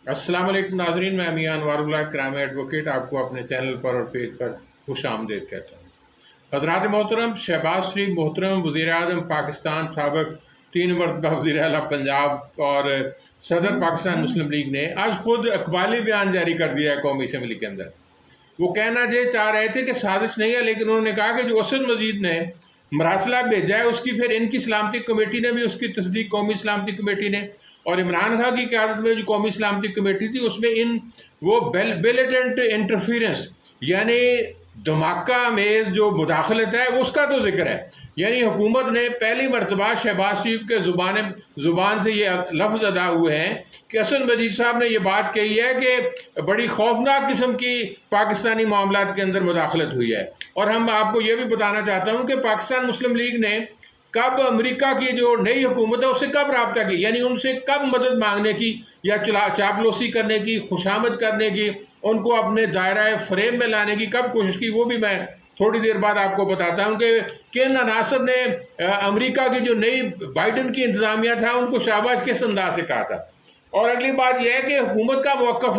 अस्सलाम वालेकुम नाज़रीन, मैं मियां अनवारुल्लाह करामी एडवोकेट आपको अपने चैनल पर और पेज पर खुश आमदीद कहता हूँ। हज़रात मोहतरम, शहबाज शरीफ मोहतरम वज़ीर आज़म पाकिस्तान, साबिक़ 3 मरतबा वज़ीर आला पंजाब और सदर पाकिस्तान मुस्लिम लीग ने आज खुद अखबारी बयान जारी कर दिया है कौमी असम्बली के अंदर। वो कहना ये चाह रहे थे कि साजिश नहीं है, लेकिन उन्होंने कहा कि जो असद मजीद ने मरासला भेजा है उसकी फिर इनकी सलामती कमेटी ने भी उसकी तस्दीक, कौमी सलामती कमेटी ने, और इमरान खान की क़यादत में जो कौमी सलामती कमेटी थी उसमें इन वो बेलिटेंट इंटरफेरेंस यानी धमाका मेज़ जो मुदाखलत है उसका तो जिक्र है। यानी हुकूमत ने पहली मरतबा शहबाज शरीफ के ज़ुबान से ये लफ्ज़ अदा हुए हैं कि असद मजीद साहब ने यह बात कही है कि बड़ी खौफनाक किस्म की पाकिस्तानी मामलात के अंदर मुदाखलत हुई है। और हम आपको ये भी बताना चाहता हूँ कि पाकिस्तान मुस्लिम लीग ने कब अमेरिका की जो नई हुकूमत है उससे कब रब्ता की, यानी उनसे कब मदद मांगने की या चापलूसी करने की, खुशामद करने की, उनको अपने दायरा फ्रेम में लाने की कब कोशिश की, वो भी मैं थोड़ी देर बाद आपको बताता हूँ कि किन अनासर ने अमेरिका की जो नई बाइडन की इंतज़ामिया था उनको शाबाश किस अंदाज से कहा था। और अगली बात यह है कि हुकूमत का मौक़िफ़,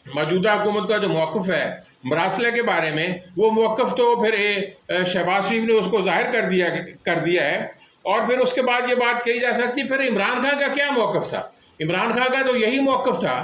मौजूदा हुकूमत का जो मौक़िफ़ है मरासले के बारे में, वो मौक़िफ़ तो फिर शहबाज शरीफ ने उसको ज़ाहिर कर दिया है। और फिर उसके बाद ये बात कही जा सकती फिर इमरान खान का क्या मौक़िफ़ था। इमरान खान का तो यही मौक़िफ़ था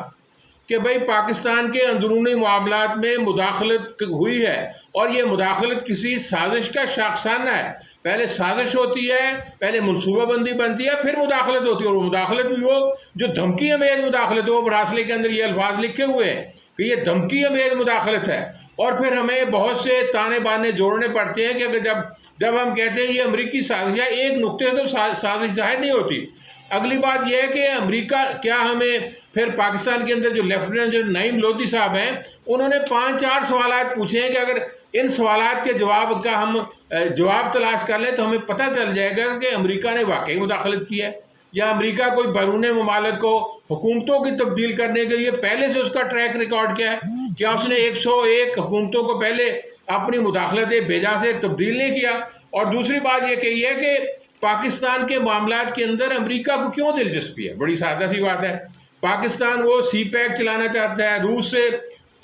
कि भाई पाकिस्तान के अंदरूनी मामलात में मुदाखलत हुई है और ये मुदाखलत किसी साजिश का शाखसाना है। पहले साजिश होती है, पहले मनसूबाबंदी बनती है, फिर मुदाखलत होती है। और मुदाखलत भी वो जो धमकी अमेज़ मुदाखलत हो, मरासले के अंदर ये अल्फाज लिखे हुए हैं कि ये धमकी अमेज़ मुदाखलत है। और फिर हमें बहुत से ताने बाने जोड़ने पड़ते हैं कि अगर जब हम कहते हैं ये अमरीकी साजिश है, एक नुक्ते तो साजिश जाहिर नहीं होती। अगली बात यह है कि अमेरिका क्या हमें फिर पाकिस्तान के अंदर जो लेफ्टिनेंट जो नईम लोधी साहब हैं उन्होंने 5-4 सवालात पूछे हैं कि अगर इन सवालात के जवाब का हम जवाब तलाश कर लें तो हमें पता चल जाएगा कि अमेरिका ने वाकई मुदाखलत की है या अमेरिका कोई बैरून ममालिक को हुकूमतों की तब्दील करने के लिए पहले से उसका ट्रैक रिकॉर्ड क्या है। क्या उसने 101 हुकूमतों को पहले अपनी मुदाखलत भेजा से तब्दील नहीं किया। और दूसरी बात यह कही है कि पाकिस्तान के मामलात के अंदर अमेरिका को क्यों दिलचस्पी है। बड़ी सादा सी बात है, पाकिस्तान वो सी पैक चलाना चाहता है, रूस से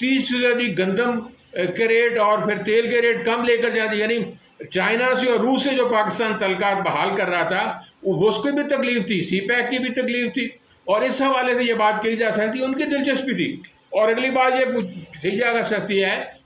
30% गंदम के रेट और फिर तेल के रेट कम लेकर जाते, यानी चाइना से और रूस से जो पाकिस्तान तल्कात बहाल कर रहा था वो उसकी भी तकलीफ थी, सी पैक की भी तकलीफ थी। और इस हवाले से ये बात कही जा सकती है उनकी दिलचस्पी थी। और अगली बात ये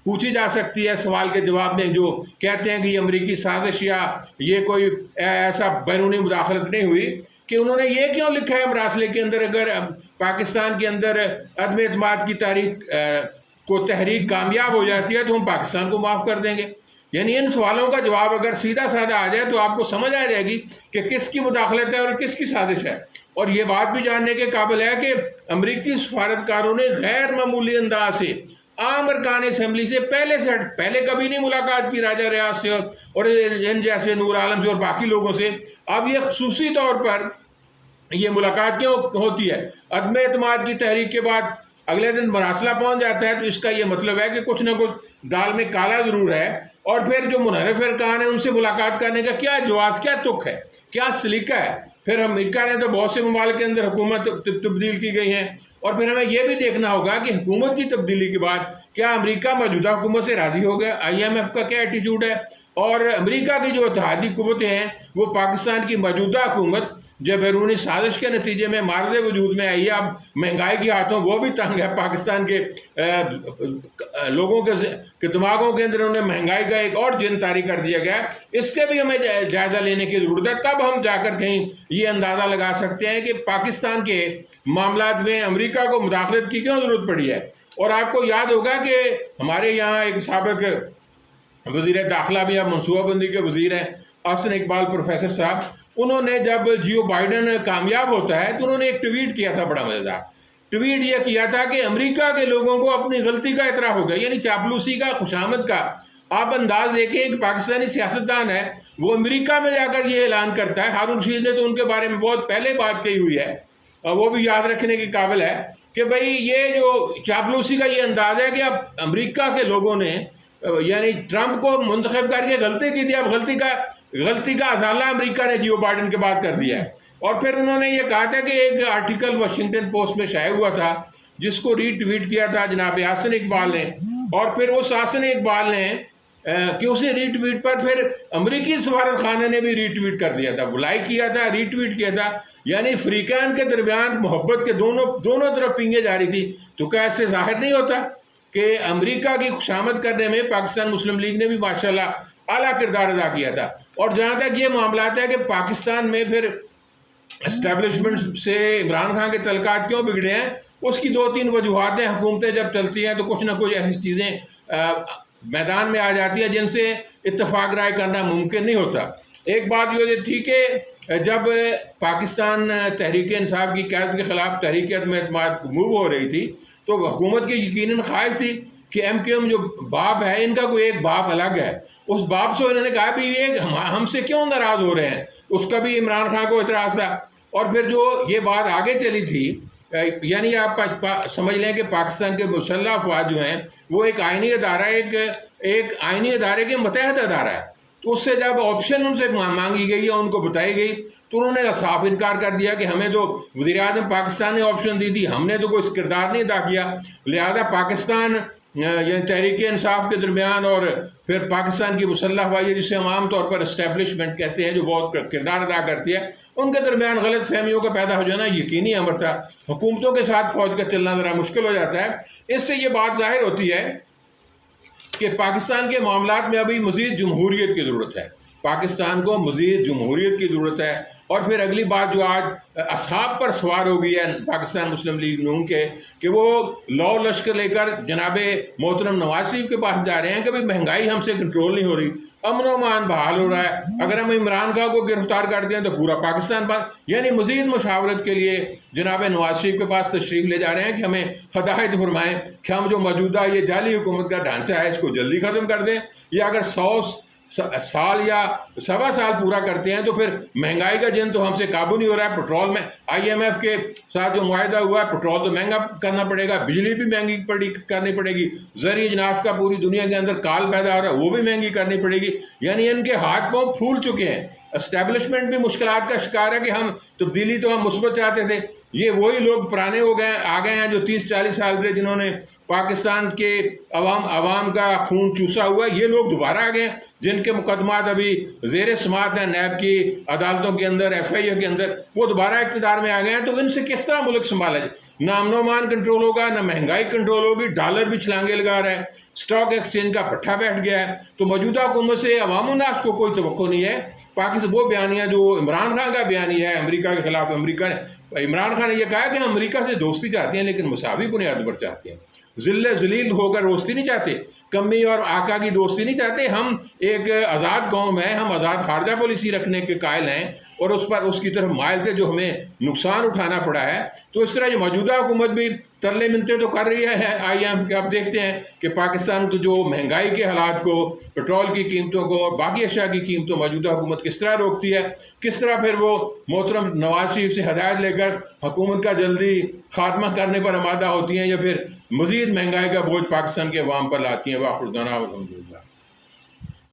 पूछी जा सकती है सवाल के जवाब में जो कहते हैं कि ये अमरीकी साजिश या ये कोई ऐसा बैरूनी मुदाखलत नहीं हुई, कि उन्होंने ये क्यों लिखा है मरासले के अंदर अगर पाकिस्तान के अंदर अदम एतमाद की तहरीक कामयाब हो जाती है तो हम पाकिस्तान को माफ़ कर देंगे। यानी इन सवालों का जवाब अगर सीधा साधा आ जाए तो आपको समझ आ जाएगी कि किसकी मुदाखलत है और किसकी साजिश है। और ये बात भी जानने के काबिल है कि अमरीकी सफारतकारों ने गैर मामूली अंदाज से आम अरकान असम्बली से पहले कभी नहीं मुलाकात की राजा रियाज से और इन जैसे नूर आलम से और बाकी लोगों से। अब ये खसूसी तौर पर ये मुलाकात क्यों होती है, अदम एतमाद की तहरीक के बाद अगले दिन मरासला पहुंच जाता है, तो इसका ये मतलब है कि कुछ ना कुछ दाल में काला ज़रूर है। और फिर जो मुनहरिफ अरकान है उनसे मुलाकात करने का क्या जवाज़, क्या तुक है, क्या सलीका है। फिर अमेरिका ने तो बहुत से ममालिक के अंदर हुकूमत तब्दील की गई हैं। और फिर हमें यह भी देखना होगा कि हुकूमत की तब्दीली के बाद क्या अमेरिका मौजूदा हुकूमत से राज़ी हो गया, IMF का क्या एटीट्यूड है। और अमेरिका की जो इत्तेहादी कुव्वतें हैं वो पाकिस्तान की मौजूदा हुकूमत जो बैरूनी साजिश के नतीजे में मार्ज़ वजूद में आई है, अब महंगाई के हाथों वो भी तंग है, पाकिस्तान के लोगों के दिमागों के अंदर उन्हें महंगाई का एक और जिन तारी कर दिया गया। इसके भी हमें जायज़ा लेने की ज़रूरत है, तब हम जाकर कहीं ये अंदाज़ा लगा सकते हैं कि पाकिस्तान के मामलात में अमेरिका को मुदाखलत की क्यों ज़रूरत पड़ी है। और आपको याद होगा कि हमारे यहाँ एक साबिक़ वज़ीर दाखिला भी अब मनसूबाबंदी के वज़ीर हैं, अहसन इकबाल प्रोफेसर साहब, उन्होंने जब जियो बाइडन कामयाब होता है तो उन्होंने एक ट्वीट किया था, बड़ा मज़ेदार ट्वीट यह किया था कि अमेरिका के लोगों को अपनी गलती का इतराफ़ हो गया, यानी चापलूसी का, खुशामद का। आप अंदाज़ देखें कि पाकिस्तानी सियासतदान है वो अमेरिका में जाकर ये ऐलान करता है। हारून रशीद ने तो उनके बारे में बहुत पहले बात कही हुई है, वो भी याद रखने के काबिल है कि भाई ये जो चापलूसी का ये अंदाज़ है कि अब अमेरिका के लोगों ने यानी ट्रंप को मुंतखब करके गलती की थी, अब गलती का अजाला अमेरिका ने जियो बाइडन के बाद कर दिया है। और फिर उन्होंने ये कहा था कि एक आर्टिकल वाशिंगटन पोस्ट में शाया हुआ था جس کو ری ٹویٹ کیا تھا جناب حسن اقبال نے، اور پھر اس حسن اقبال نے کہ اسے ری ٹویٹ پر پھر امریکی سفارت خانے نے بھی ری ٹویٹ کر دیا تھا، لائک کیا تھا، ری ٹویٹ کیا تھا، یعنی فریقین کے درمیان محبت کے دونوں طرف پینگیں جاری تھی۔ تو کیا اس سے ظاہر نہیں ہوتا کہ امریکہ کی خوشامد کرنے میں پاکستان مسلم لیگ نے بھی ماشاءاللہ اعلیٰ کردار ادا کیا تھا۔ اور جہاں تک یہ معاملات ہے کہ پاکستان میں پھر اسٹیبلشمنٹ سے عمران خان کے تعلقات کیوں بگڑے ہیں، اس کی 2-3 وجوہات ہیں۔ حکومتیں جب چلتی ہیں تو کچھ نہ کچھ ایسی چیزیں میدان میں آ جاتی ہے جن سے اتفاق رائے کرنا ممکن نہیں ہوتا۔ ایک بات یہ تھی کہ جب پاکستان تحریک انصاف کی قیادت کے خلاف تحریک عدم اعتماد موو ہو رہی تھی تو حکومت کی یقیناً خواہش تھی کہ ایم کیو ایم جو باپ ہے ان کا کوئی ایک باپ الگ ہے، اس باپ سے انہوں نے کہا بھی یہ ہم سے کیوں ناراض ہو رہے ہیں، اس کا بھی عمران خان کو اعتراض تھا۔ اور پھر جو یہ بات آگے چلی تھی، یعنی آپ سمجھ لیں کہ پاکستان کے مسلح افواج جو ہیں وہ ایک آئینی ادارہ ایک آئینی ادارے کے متحد ادارہ ہے، تو اس سے جب آپشن ان سے مانگی گئی یا ان کو بتائی گئی تو انہوں نے صاف انکار کر دیا کہ ہمیں تو وزیر اعظم پاکستان نے آپشن دی تھی، ہم نے تو کوئی کردار نہیں ادا کیا، لہذا پاکستان یعنی تحریک انصاف کے درمیان اور پھر پاکستان کی مسلح افواج جسے ہم عام طور پر اسٹیبلشمنٹ کہتے ہیں جو بہت کردار ادا کرتی ہے، ان کے درمیان غلط فہمیوں کا پیدا ہو جانا یقینی امر تھا۔ حکومتوں کے ساتھ فوج کا چلنا ذرا مشکل ہو جاتا ہے۔ اس سے یہ بات ظاہر ہوتی ہے کہ پاکستان کے معاملات میں ابھی مزید جمہوریت کی ضرورت ہے، پاکستان کو مزید جمہوریت کی ضرورت ہے۔ اور پھر اگلی بات جو آج اصحاب پر سوار ہو گئی ہے پاکستان مسلم لیگ نون کے کہ وہ لو لشکر لے کر جناب محترم نواز شریف کے پاس جا رہے ہیں کہ بھئی مہنگائی ہم سے کنٹرول نہیں ہو رہی، امن و امان بحال ہو رہا ہے، اگر ہم عمران خان کو گرفتار کر دیں تو پورا پاکستان پر، یعنی مزید مشاورت کے لیے جناب نواز شریف کے پاس تشریف لے جا رہے ہیں کہ ہمیں ہدایت فرمائیں کہ ہم جو موجودہ یہ جعلی حکومت کا ڈھانچہ ہے اس کو جلدی ختم کر دیں، یا اگر 100 سال یا 1.25 سال پورا کرتے ہیں تو پھر مہنگائی کا جن تو ہم سے قابو نہیں ہو رہا ہے۔ پٹرول میں IMF کے ساتھ جو معاہدہ ہوا ہے، پٹرول تو مہنگا کرنا پڑے گا، بجلی بھی مہنگی کرنی پڑے گی، زرعی اجناس کا پوری دنیا کے اندر کال پیدا ہو رہا ہے وہ بھی مہنگی کرنی پڑے گی، یعنی ان کے ہاتھ پاؤں پھول چکے ہیں۔ اسٹیبلشمنٹ بھی مشکلات کا شکار ہے کہ ہم تبدیلی تو ہم مثبت چاہتے تھے، یہ وہی لوگ پرانے آ گئے ہیں جو 30-40 سال سے جنہوں نے پاکستان کے عوام کا خون چوسا ہوا ہے، یہ لوگ دوبارہ آ گئے ہیں جن کے مقدمات ابھی زیر سماعت ہیں نیب کی عدالتوں کے اندر، FIA کے اندر، وہ دوبارہ اقتدار میں آ گئے ہیں۔ تو ان سے کس طرح ملک سنبھالا جائے؟ نہ امن و امان کنٹرول ہوگا، نہ مہنگائی کنٹرول ہوگی، ڈالر بھی چھلانگے لگا رہا ہے، اسٹاک ایکسچینج کا پٹھا بیٹھ گیا ہے۔ تو موجودہ حکومت سے عوام الناس کو کوئی توقع نہیں ہے۔ پاکستان وہ بیانیہ جو عمران خان کا بیانیہ ہے امریکہ کے خلاف، عمران خان نے یہ کہا کہ ہم امریکہ سے دوستی چاہتے ہیں لیکن مساوی بنیاد پر چاہتے ہیں، ذلیل ہو کر دوستی نہیں چاہتے، کمی اور آقا کی دوستی نہیں چاہتے، ہم ایک آزاد قوم ہے، ہم آزاد خارجہ پالیسی رکھنے کے قائل ہیں اور اس کی طرف مائل تھے جو ہمیں نقصان اٹھانا پڑا ہے۔ تو اس طرح جو موجودہ حکومت بھی ترلے منتیں تو کر رہی ہے IMF کے، آپ دیکھتے ہیں کہ پاکستان کو جو مہنگائی کے حالات کو، پٹرول کی قیمتوں کو اور باقی اشیاء کی قیمتوں موجودہ حکومت کس طرح روکتی ہے، کس طرح پھر وہ محترم نواز شریف سے ہدایت لے کر حکومت کا جلدی خاتمہ کرنے پر آمادہ ہوتی ہیں یا پھر مزید مہنگائی کا بوجھ پاکستان کے عوام پر لاتی ہیں۔ واخر دعوانا الحمدللہ۔